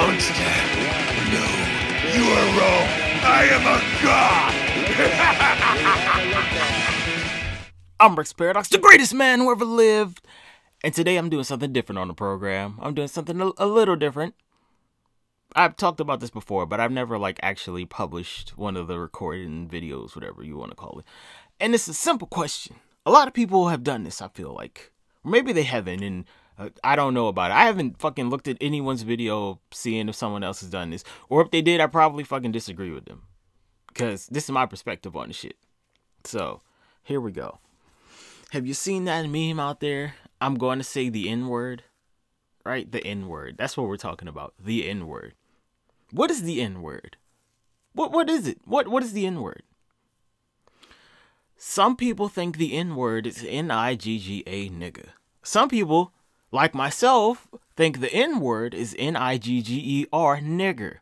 monster. No, you are wrong. I am a god. I'm Rex Paradox, the greatest man who ever lived. And today I'm doing something different on the program. I'm doing something a little different. I've talked about this before, but I've never actually published one of the recording videos, whatever you want to call it. And it's a simple question. A lot of people have done this, I feel like. Maybe they haven't, and I don't know about it. I haven't fucking looked at anyone's video seeing if someone else has done this. Or if they did, I probably fucking disagree with them. Because this is my perspective on the shit. So, here we go. Have you seen that meme out there? I'm going to say the N-word. Right? The N-word. That's what we're talking about. The N-word. What is the N-word? What is it? What is the N-word? Some people think the N-word is N-I-G-G-A nigga. Some people, like myself, think the N-word is N-I-G-G-E-R nigger.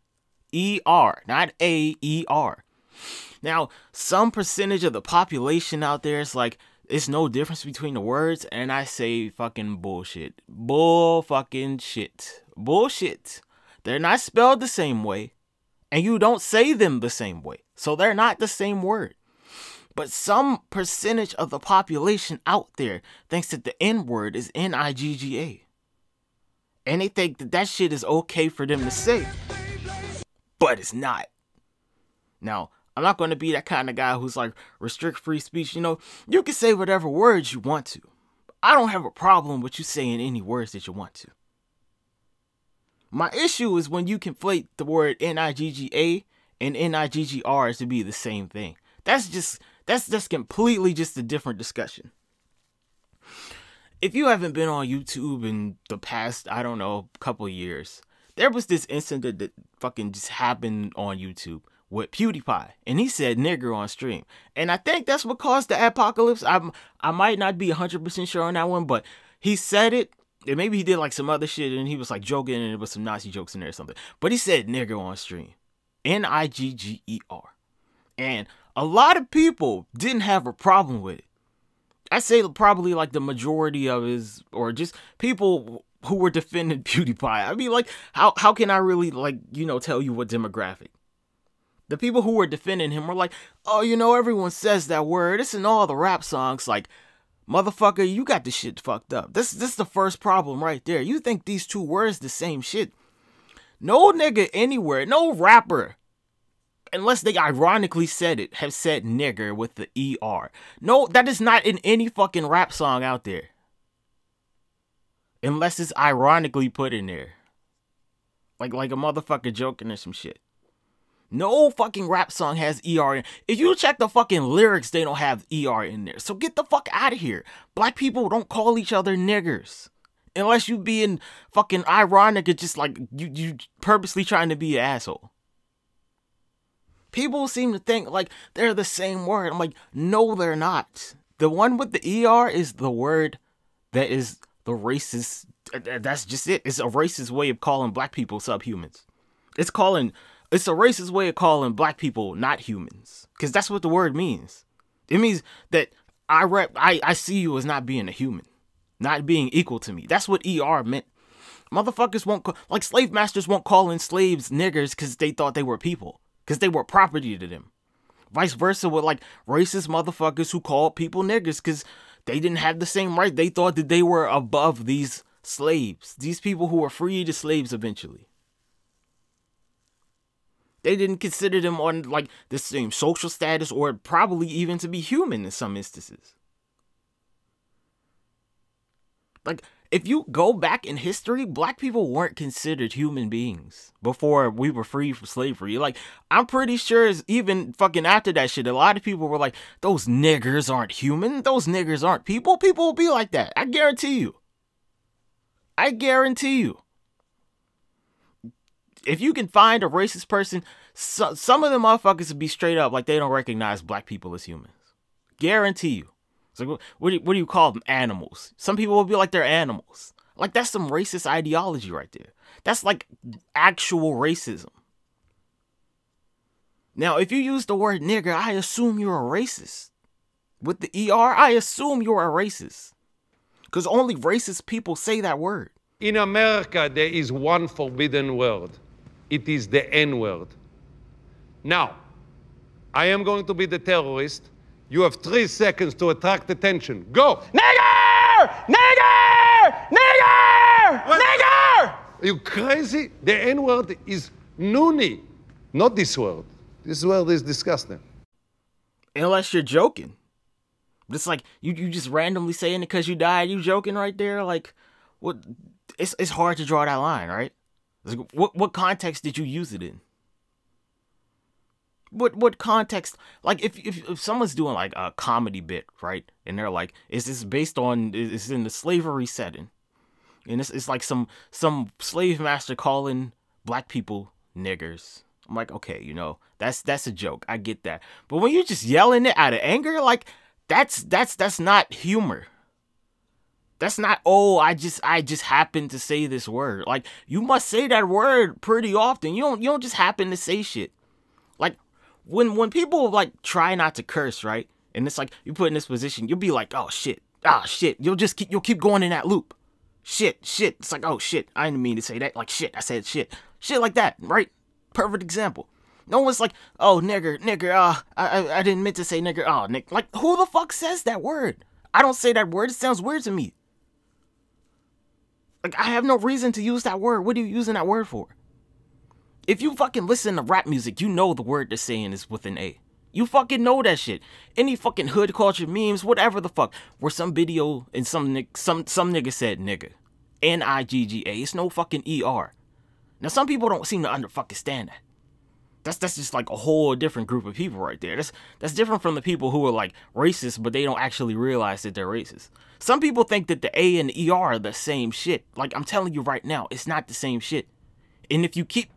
E-R, not A-E-R. Now, some percentage of the population out there is like, it's no difference between the words, and I say fucking bullshit. Bull fucking shit. Bullshit. They're not spelled the same way, and you don't say them the same way, so they're not the same word. But some percentage of the population out there thinks that the N-word is N-I-G-G-A. And they think that that shit is okay for them to say. But it's not. Now, I'm not going to be that kind of guy who's like, restrict free speech. You know, you can say whatever words you want to. I don't have a problem with you saying any words that you want to. My issue is when you conflate the word N-I-G-G-A and N-I-G-G-R to be the same thing. That's just completely just a different discussion. If you haven't been on YouTube in the past, I don't know, couple of years, there was this incident that fucking just happened on YouTube with PewDiePie, and he said nigger on stream. And I think that's what caused the apocalypse. I might not be 100% sure on that one, but he said it, and maybe he did like some other shit, and he was like joking, and there was some Nazi jokes in there or something. But he said nigger on stream. N-I-G-G-E-R. And a lot of people didn't have a problem with it. I say probably like the majority of his, or just people who were defending PewDiePie. I mean, like, how can I really, like, you know, tell you what demographic? The people who were defending him were like, oh, you know, everyone says that word. It's in all the rap songs. Like, motherfucker, you got this shit fucked up. This is the first problem right there. You think these two words the same shit. No nigga anywhere, no rapper, unless they ironically said it, have said nigger with the E-R. No, that is not in any fucking rap song out there. Unless it's ironically put in there. Like a motherfucker joking or some shit. No fucking rap song has E-R in. If you check the fucking lyrics, they don't have E-R in there. So get the fuck out of here. Black people don't call each other niggers. Unless you being fucking ironic or just like you purposely trying to be an asshole. People seem to think like they're the same word. I'm like, no, they're not. The one with the ER is the word that is the racist. That's just it. It's a racist way of calling black people subhumans. It's a racist way of calling black people not humans. Because that's what the word means. It means that I see you as not being a human. Not being equal to me. That's what ER meant. Motherfuckers won't call, like slave masters won't call in slaves niggers because they thought they were people. Because they were property to them. Vice versa with like racist motherfuckers who called people niggers because they didn't have the same right. They thought that they were above these slaves. These people who were freed as slaves eventually. They didn't consider them on like the same social status or probably even to be human in some instances. Like, if you go back in history, black people weren't considered human beings before we were free from slavery. Like, I'm pretty sure even fucking after that shit, a lot of people were like, those niggers aren't human. Those niggers aren't people. People will be like that. I guarantee you. I guarantee you. If you can find a racist person, some of them motherfuckers would be straight up like they don't recognize black people as humans. Guarantee you. It's like, what do you call them? Animals. Some people will be like they're animals. Like, that's some racist ideology right there. That's like actual racism. Now, if you use the word nigger, I assume you're a racist. With the ER, I assume you're a racist. Because only racist people say that word. In America, there is one forbidden word. it is the N-word. Now, I am going to be the terrorist. You have 3 seconds to attract attention. Go! Nigger! Nigger! Nigger! What? Nigger! Are you crazy? The N-word is noonie, not this word. This word is disgusting. Unless you're joking. It's like, you just randomly saying it because you died, you joking right there? Like, what? It's hard to draw that line, right? Like, what context did you use it in? What context? Like, if someone's doing like a comedy bit, right? And they're like, is this based on, it's in the slavery setting, and it's like some slave master calling black people niggers. I'm like, okay, you know, that's a joke. I get that. But when you're just yelling it out of anger, like, that's not humor. That's not, oh, I just happened to say this word. Like, you must say that word pretty often. You don't just happen to say shit. Like, when people like try not to curse, right? And it's like you put in this position, you'll be like, oh shit, ah shit. You'll keep going in that loop. Shit. It's like, oh shit, I didn't mean to say that. Like, shit, I said shit. Shit like that, right? Perfect example. No one's like, oh nigger, I didn't mean to say nigger. Oh, Nick, like, who the fuck says that word? I don't say that word. It sounds weird to me. Like, I have no reason to use that word. What are you using that word for? If you fucking listen to rap music, you know the word they're saying is with an A. You fucking know that shit. Any fucking hood culture memes, whatever the fuck, where some video and some nigga said nigga. N-I-G-G-A. It's no fucking E-R. Now, some people don't seem to understand that. That's just like a whole different group of people right there. That's different from the people who are like racist, but they don't actually realize that they're racist. Some people think that the A and the ER are the same shit. Like, I'm telling you right now, it's not the same shit. And if you keep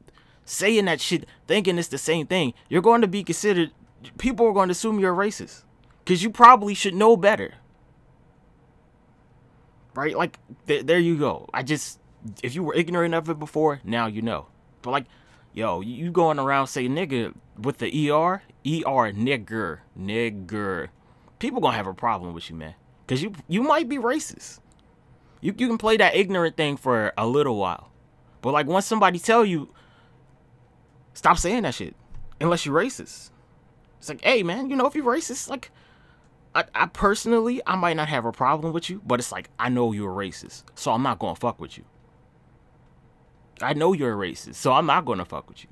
saying that shit, thinking it's the same thing, you're going to be considered, people are going to assume you're racist. Because you probably should know better. Right? Like, there you go. If you were ignorant of it before, now you know. But like, yo, you going around saying nigga with the ER, nigger. People gonna have a problem with you, man. Because you might be racist. You can play that ignorant thing for a little while. But like, once somebody tell you, stop saying that shit. Unless you're racist. It's like, hey man, you know, if you're racist, like, I personally, I might not have a problem with you. But it's like, I know you're racist. So I'm not gonna fuck with you. I know you're a racist, so I'm not gonna fuck with you.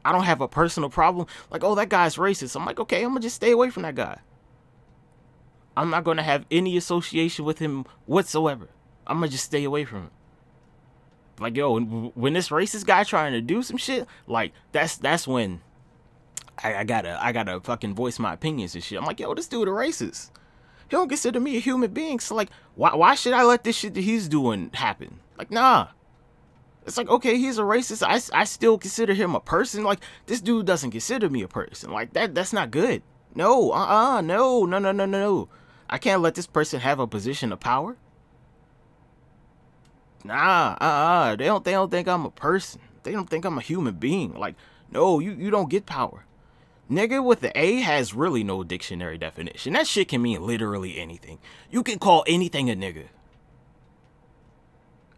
I don't have a personal problem. Like, oh, that guy's racist. I'm like, okay, I'm gonna just stay away from that guy. I'm not gonna have any association with him whatsoever. I'm gonna just stay away from him. Like, yo, when this racist guy trying to do some shit, like, that's when I gotta fucking voice my opinions and shit. I'm like, yo, this dude a racist. He don't consider me a human being. So like, why should I let this shit that he's doing happen? Like, nah. It's like, okay, he's a racist. I still consider him a person. Like, this dude doesn't consider me a person. Like, that's not good. No, no. I can't let this person have a position of power. Nah, they don't think I'm a person. They don't think I'm a human being. Like, no, you don't get power. Nigga with the A has really no dictionary definition. That shit can mean literally anything. You can call anything a nigga.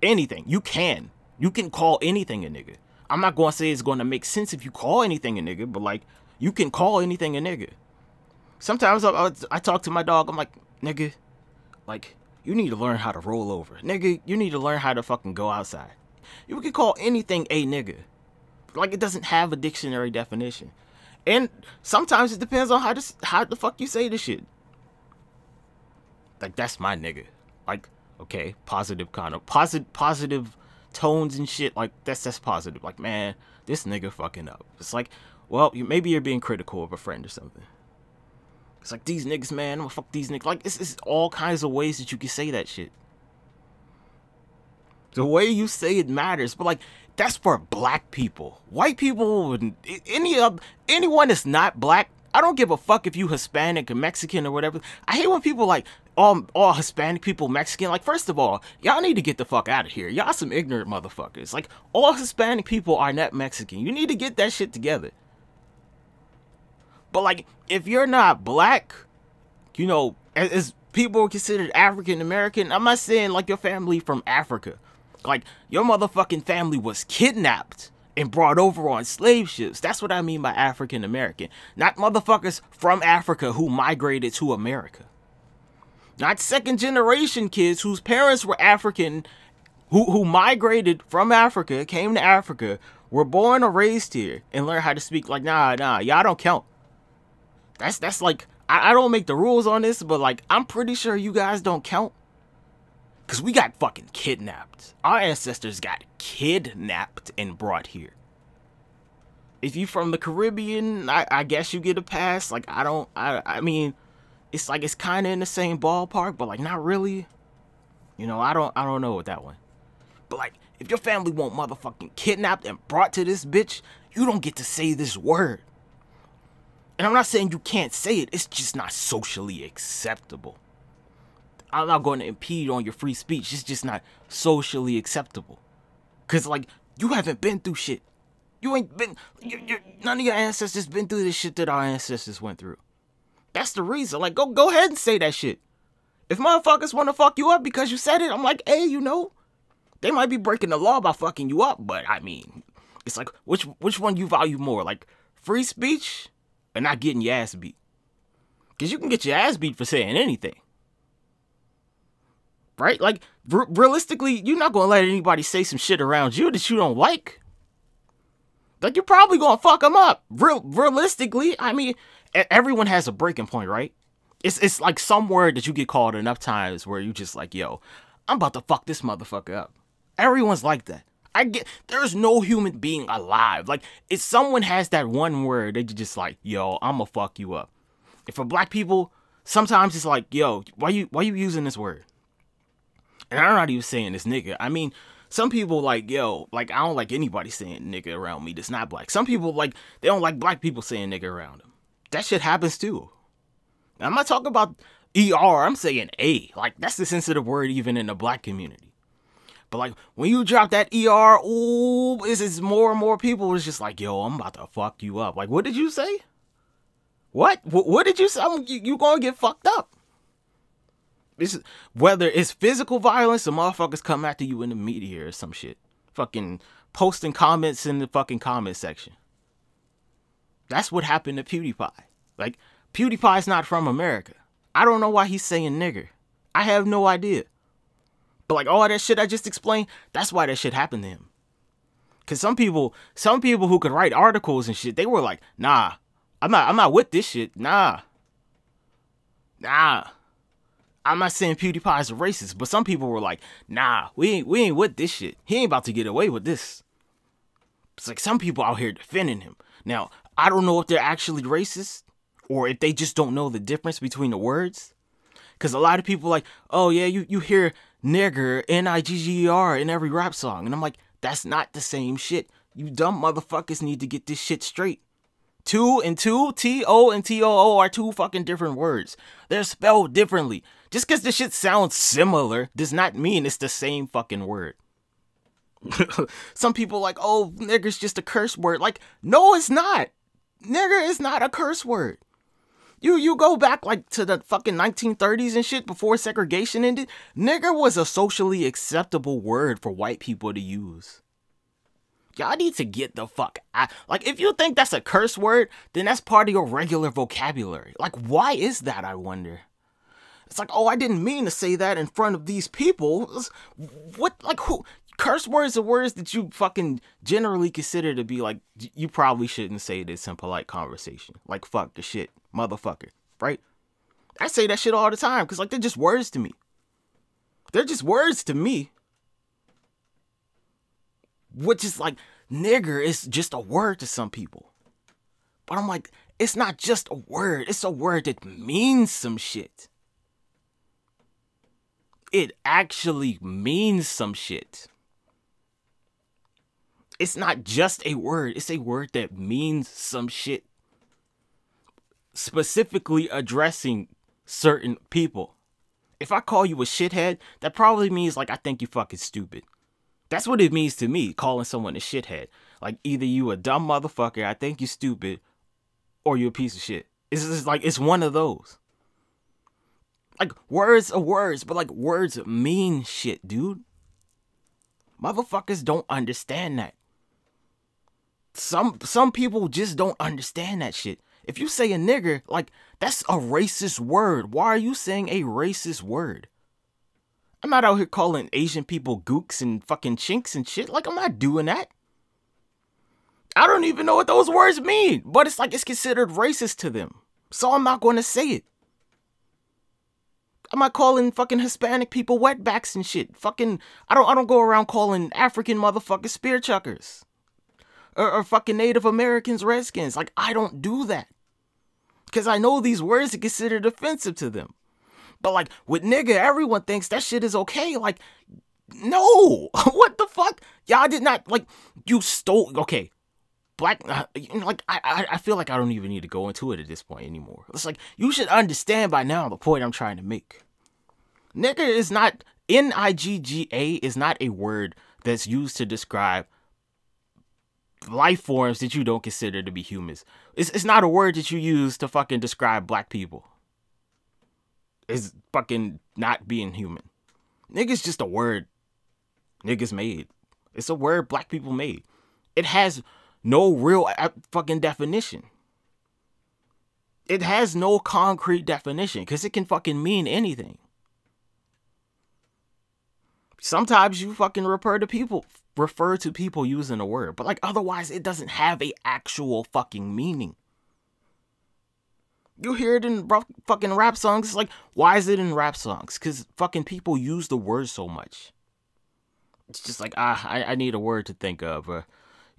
Anything. You can call anything a nigga. I'm not going to say it's going to make sense if you call anything a nigga, but like, you can call anything a nigga. Sometimes I talk to my dog, I'm like, nigga, like, you need to learn how to roll over. Nigga, you need to learn how to fucking go outside. You can call anything a nigga. Like, it doesn't have a dictionary definition. And sometimes it depends on how the fuck you say this shit. Like, that's my nigga. Like, okay, positive tones and shit, like, that's positive. Like, man, this nigga fucking up. It's like, well, maybe you're being critical of a friend or something. It's like, these niggas, man, I'm gonna fuck these niggas. Like, it's all kinds of ways that you can say that shit. The way you say it matters, but like, that's for black people. White people, anyone that's not black, I don't give a fuck if you Hispanic or Mexican or whatever. I hate when people like, all Hispanic people, Mexican. Like, first of all, y'all need to get the fuck out of here. Y'all some ignorant motherfuckers. Like, all Hispanic people are not Mexican. You need to get that shit together. But like, if you're not black, you know, as people are considered African American, I'm not saying like your family from Africa. Like, your motherfucking family was kidnapped and brought over on slave ships. That's what I mean by African American. Not motherfuckers from Africa who migrated to America. Not second generation kids whose parents were African, who migrated from Africa, came to Africa, were born or raised here, and learned how to speak. Like, nah, y'all don't count. That's like, I don't make the rules on this, but like, I'm pretty sure you guys don't count. Because we got fucking kidnapped. Our ancestors got kidnapped and brought here. If you from the Caribbean, I guess you get a pass. Like, I mean, it's like, it's kind of in the same ballpark, but like, not really. You know, I don't know with that one. But like, if your family won't motherfucking kidnapped and brought to this bitch, you don't get to say this word. And I'm not saying you can't say it. It's just not socially acceptable. I'm not going to impede on your free speech. It's just not socially acceptable. Because, like, you haven't been through shit. You ain't been... none of your ancestors been through the shit that our ancestors went through. That's the reason. Like, go ahead and say that shit. If motherfuckers want to fuck you up because you said it, I'm like, hey, you know, they might be breaking the law by fucking you up. But, I mean, it's like, which one you value more? Like, free speech or not getting your ass beat? Because you can get your ass beat for saying anything. Right? Like, realistically, you're not going to let anybody say some shit around you that you don't like. Like, you're probably going to fuck them up. Realistically, I mean, everyone has a breaking point, right? It's like some word that you get called enough times where you just like, yo, I'm about to fuck this motherfucker up. Everyone's like that. There's no human being alive. Like, if someone has that one word, they just like, yo, I'm gonna fuck you up. And for black people, sometimes it's like, yo, why you using this word? And I'm not even saying this nigga. I mean, some people like, yo, like, I don't like anybody saying nigga around me that's not black. Some people, like, they don't like black people saying nigga around them. That shit happens too. Now, I'm not talking about ER. I'm saying A. Like, that's the sensitive word even in the black community. But, like, when you drop that ER, ooh, it's more and more people. It's just like, yo, I'm about to fuck you up. Like, what did you say? What did you say? You gonna get fucked up. Whether it's physical violence or motherfuckers come after you in the media or some shit. Fucking posting comments in the fucking comment section. That's what happened to PewDiePie. Like, PewDiePie's not from America. I don't know why he's saying nigger. I have no idea. But like all that shit I just explained, that's why that shit happened to him. Cause some people who could write articles and shit, they were like, nah, I'm not with this shit. Nah. I'm not saying PewDiePie's a racist, but some people were like, nah, we ain't with this shit. He ain't about to get away with this. It's like some people out here defending him. Now, I don't know if they're actually racist or if they just don't know the difference between the words. Because a lot of people like, oh yeah, you hear nigger, N-I-G-G-E-R in every rap song. And I'm like, that's not the same shit. You dumb motherfuckers need to get this shit straight. Two, T-O and T-O-O are two fucking different words. They're spelled differently. Just because this shit sounds similar does not mean it's the same fucking word. Some people like, oh, nigger's just a curse word. Like, no, it's not. Nigger is not a curse word. You go back like to the fucking 1930s and shit before segregation ended. Nigger was a socially acceptable word for white people to use. Y'all need to get the fuck out. Like, if you think that's a curse word, then that's part of your regular vocabulary. Like, why is that, I wonder? It's like, oh, I didn't mean to say that in front of these people. What, like, who? Curse words are words that you fucking generally consider to be like, you probably shouldn't say this in polite conversation. Like, fuck the shit, motherfucker, right? I say that shit all the time because, like, they're just words to me. They're just words to me. Which is like, nigger is just a word to some people. But I'm like, it's not just a word. It's a word that means some shit. It actually means some shit. It's not just a word. It's a word that means some shit. Specifically addressing certain people. If I call you a shithead, that probably means like, I think you fucking stupid. That's what it means to me, calling someone a shithead. Like, either you a dumb motherfucker, I think you stupid, or you a piece of shit. It's just like, it's one of those. Like, words are words, but like, words mean shit, dude. Motherfuckers don't understand that. some people just don't understand that shit. If you say a nigger, like, that's a racist word. Why are you saying a racist word? I'm not out here calling Asian people gooks and fucking chinks and shit. Like, I'm not doing that. I don't even know what those words mean, but it's like it's considered racist to them. So I'm not going to say it. I'm not calling fucking Hispanic people wetbacks and shit. Fucking, I don't go around calling African motherfuckers spear chuckers. Or fucking Native Americans redskins. Like, I don't do that. Because I know these words are considered offensive to them. But like, with nigga, everyone thinks that shit is okay. Like, no. What the fuck? Y'all did not, like, you stole, okay. Black, like, I feel like I don't even need to go into it at this point anymore. It's like, you should understand by now the point I'm trying to make. Nigger is not, N-I-G-G-A is not a word that's used to describe life forms that you don't consider to be humans. It's not a word that you use to fucking describe black people. It's fucking not being human. Nigga's just a word niggas made. It's a word black people made. It has no real fucking definition. It has no concrete definition because it can fucking mean anything. Sometimes you fucking refer to people using a word, but like otherwise it doesn't have a actual fucking meaning. You hear it in fucking rap songs. It's like, why is it in rap songs? Because fucking people use the word so much. It's just like, I need a word to think of.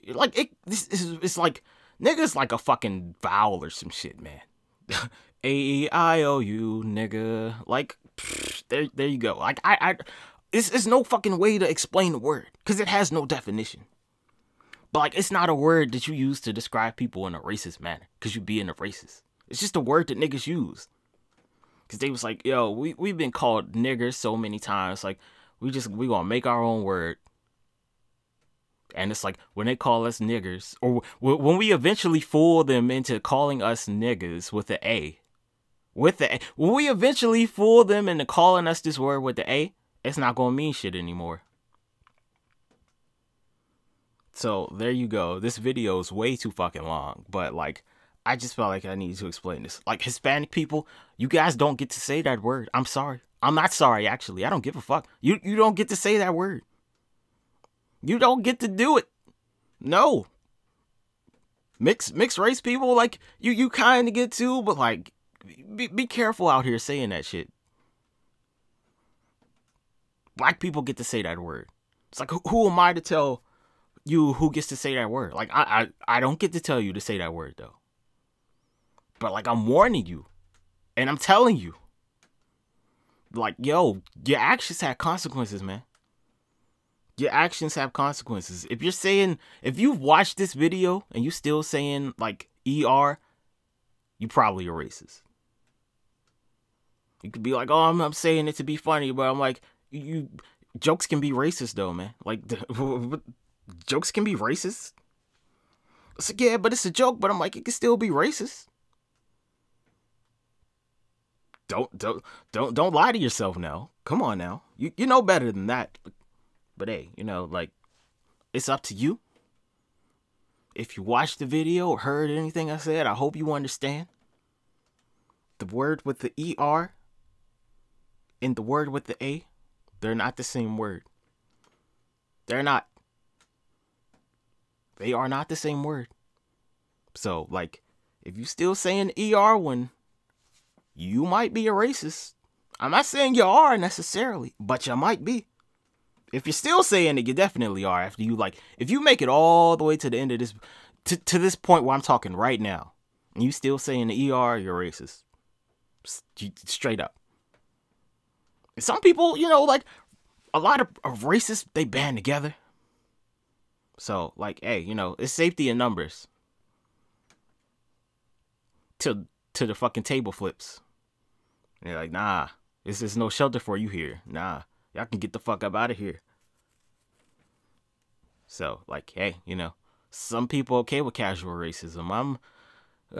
Like, it's like, nigga's like a fucking vowel or some shit, man. A-E-I-O-U, nigga. Like, there you go. Like, it's no fucking way to explain the word. Because it has no definition. But like, it's not a word that you use to describe people in a racist manner. Because you being a racist. It's just a word that niggas use. Because they was like, yo, we've been called niggers so many times. Like, we gonna make our own word. And it's like, when they call us niggers, or when we eventually fool them into calling us niggas with the A. When we eventually fool them into calling us this word with the A, it's not gonna mean shit anymore. So, there you go. This video is way too fucking long. But, like, I just felt like I needed to explain this. Like, Hispanic people, you guys don't get to say that word. I'm sorry. I'm not sorry, actually. I don't give a fuck. You don't get to say that word. You don't get to do it. No. Mixed race people, like, you kind of get to, but, like, be careful out here saying that shit. Black people get to say that word. It's like, who am I to tell you who gets to say that word? Like, I don't get to tell you to say that word, though. But, like, I'm warning you. And I'm telling you. Like, yo, your actions have consequences, man. Your actions have consequences. If you've watched this video and you still saying, like, ER, you probably a racist. You could be like, oh, I'm saying it to be funny, but I'm like, jokes can be racist, though, man. Like, jokes can be racist. It's like, yeah, but it's a joke, but I'm like, it can still be racist. Don't lie to yourself now. Come on now. You know better than that. But hey, you know, like, it's up to you. If you watched the video or heard anything I said, I hope you understand. The word with the ER and the word with the A, they're not the same word. They're not. They are not the same word. So, like, if you still saying ER one, you might be a racist. I'm not saying you are necessarily, but you might be. If you're still saying it, you definitely are. After you, like, if you make it all the way to the end of this, to this point where I'm talking right now, and you still saying the ER, you're racist. Straight up. And some people, you know, like, a lot of racists, they band together. So, like, hey, you know, it's safety in numbers. To the fucking table flips. And they're like, nah, there's no shelter for you here. Nah, y'all can get the fuck up out of here. So, like, hey, you know, some people okay with casual racism. You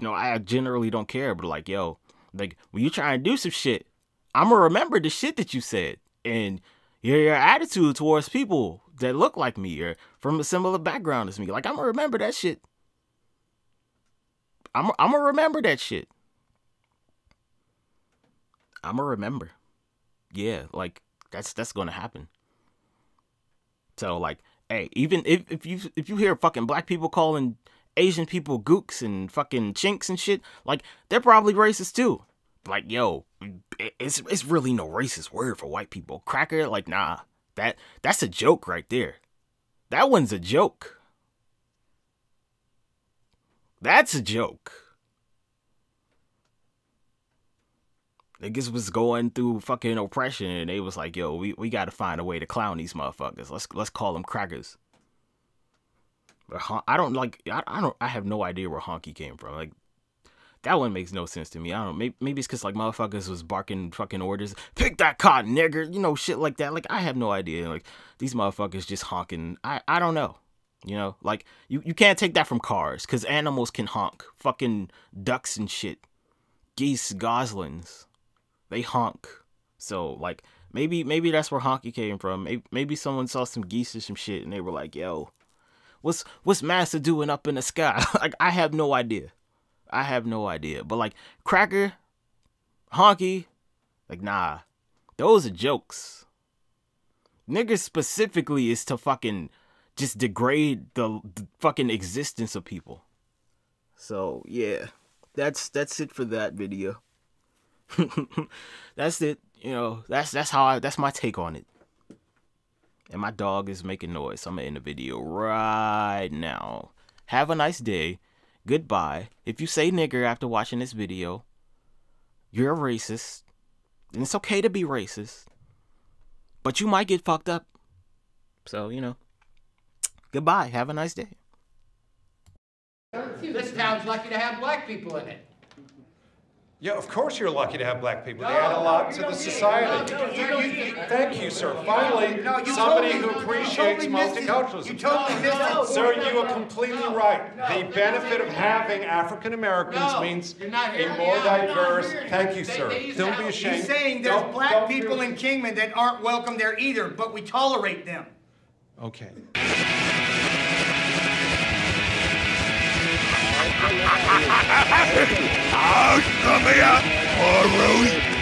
know, I generally don't care, but like, yo, like, when you try and do some shit, I'm gonna remember the shit that you said. And your attitude towards people that look like me or from a similar background as me. Like, I'm gonna remember that shit. I'm gonna remember that shit. I'm gonna remember. Yeah, like that's gonna happen. So like, hey, even if you hear fucking black people calling Asian people gooks and fucking chinks and shit, like they're probably racist too. Like, yo, it's really no racist word for white people. Cracker, like, nah, that's a joke right there. That one's a joke. That's a joke. Niggas was going through fucking oppression and they was like, yo, we gotta find a way to clown these motherfuckers. Let's call them crackers. But I have no idea where honky came from. Like, that one makes no sense to me. I don't know. Maybe it's because, like, motherfuckers was barking fucking orders. Pick that cotton, nigger. You know, shit like that. Like, I have no idea. Like, these motherfuckers just honking. I don't know. You know? Like, you can't take that from cars. Because animals can honk. Fucking ducks and shit. Geese, goslings. They honk. So, like, maybe that's where honky came from. Maybe someone saw some geese or some shit. And they were like, yo, what's Massa doing up in the sky? Like, I have no idea. I have no idea. But like cracker, honky, like nah. Those are jokes. Niggas specifically is to fucking just degrade the fucking existence of people. So yeah. That's it for that video. That's it. You know, that's my take on it. And my dog is making noise. So I'm gonna end the video right now. Have a nice day. Goodbye. If you say nigger after watching this video, you're a racist. And it's okay to be racist. But you might get fucked up. So, you know. Goodbye. Have a nice day. This town's lucky to have black people in it. Yeah, of course you're lucky to have black people. They add a lot to the society. Thank you, sir. Finally, somebody who appreciates multiculturalism. You totally missed it. Sir, you are completely right. The benefit of having African Americans means a more diverse. Thank you, sir. Don't be ashamed. He's saying there's black people in Kingman that aren't welcome there either, but we tolerate them. Okay. Out, let me out, or Rose.